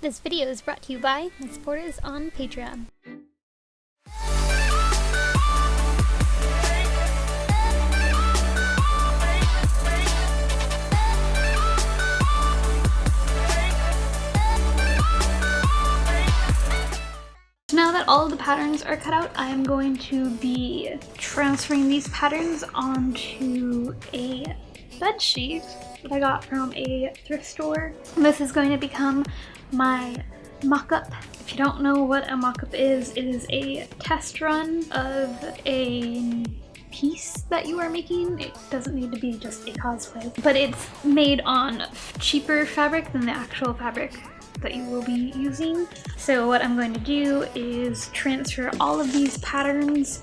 This video is brought to you by my supporters on Patreon. So now that all of the patterns are cut out, I am going to be transferring these patterns onto a bed sheet that I got from a thrift store. This is going to become my mock-up. If you don't know what a mock-up is, it is a test run of a piece that you are making. It doesn't need to be just a cosplay, but it's made on cheaper fabric than the actual fabric that you will be using. So what I'm going to do is transfer all of these patterns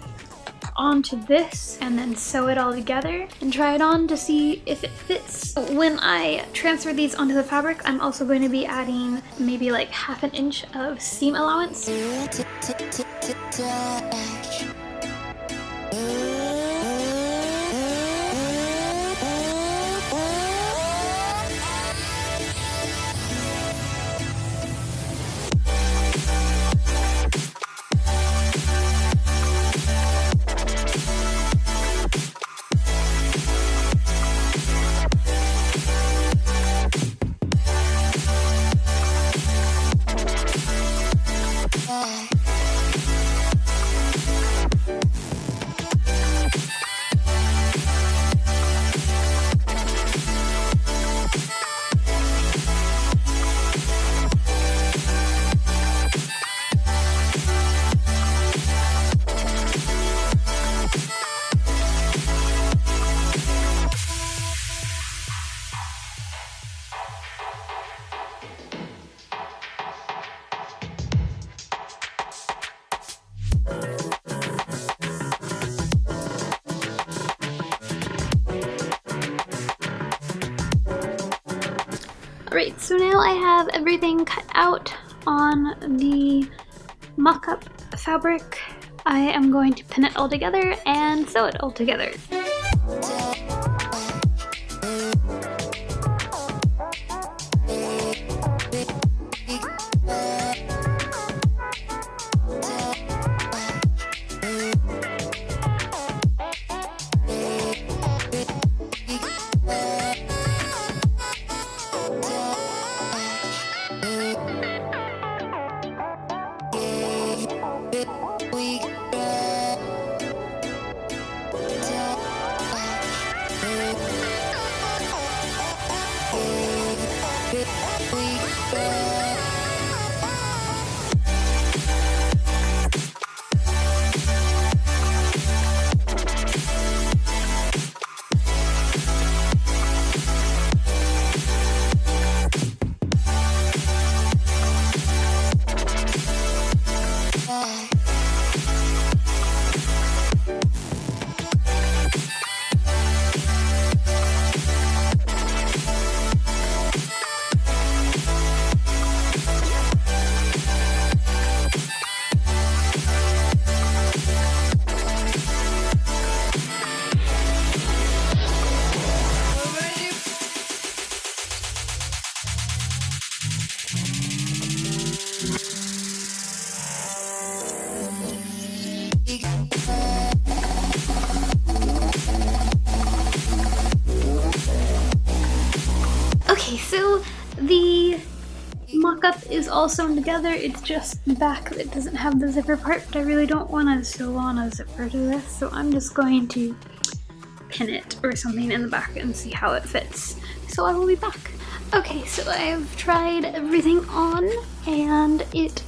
onto this and then sew it all together and try it on to see if it fits. When I transfer these onto the fabric, I'm also going to be adding maybe like ½ an inch of seam allowance. Alright, so now I have everything cut out on the mock-up fabric. I am going to pin it all together and sew it all together. Okay, so the mock-up is all sewn together. It's just the back that doesn't have the zipper part, but I really don't want to sew on a zipper to this, so I'm just going to pin it or something in the back and see how it fits. So I will be back. Okay, so I've tried everything on and it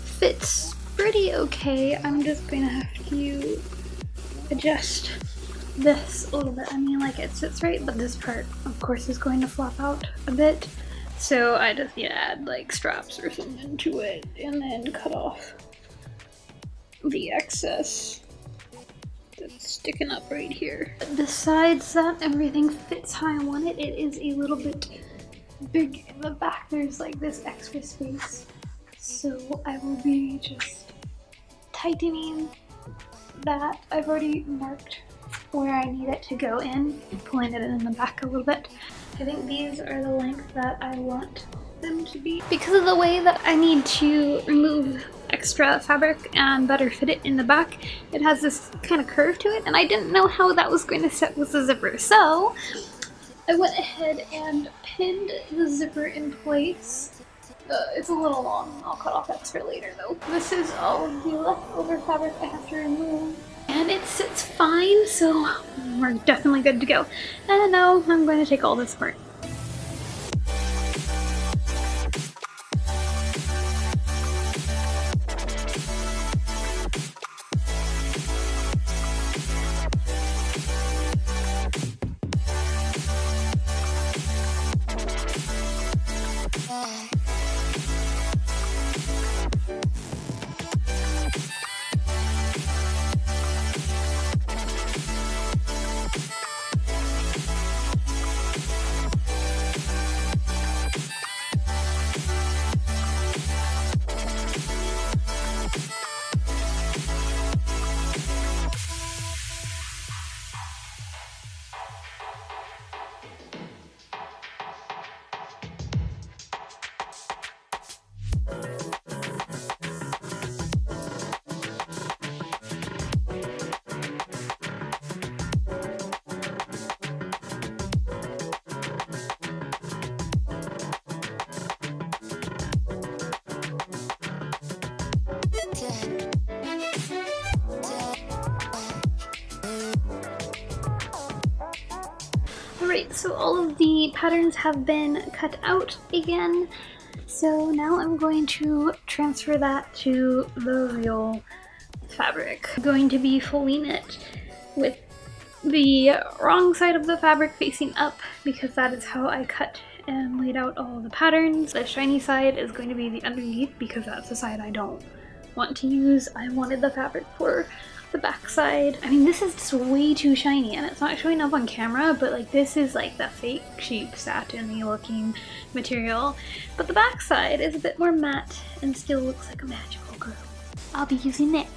fits pretty okay. I'm just going to have to adjust this a little bit. I mean, like, it sits right, but this part of course is going to flop out a bit, so I just need to add like straps or something to it and then cut off the excess that's sticking up right here. Besides that, everything fits how I want it. It is a little bit big in the back. There's like this extra space, so I will be just tightening that. I've already marked where I need it to go in, pulling it in the back a little bit. I think these are the length that I want them to be. Because of the way that I need to remove extra fabric and better fit it in the back, it has this kind of curve to it, and I didn't know how that was going to sit with the zipper, so I went ahead and pinned the zipper in place. It's a little long. I'll cut off extra later though. This is all of the leftover fabric I have to remove. And it sits fine, so we're definitely good to go. And now I'm going to take all this apart. Alright, so all of the patterns have been cut out again, so now I'm going to transfer that to the real fabric. I'm going to be folding it with the wrong side of the fabric facing up because that is how I cut and laid out all of the patterns. The shiny side is going to be the underneath because that's the side I don't want to use. I wanted the fabric for the back side. I mean, this is just way too shiny and it's not showing up on camera, but like this is like the fake cheap satin-y looking material. But the back side is a bit more matte and still looks like a magical girl. I'll be using it.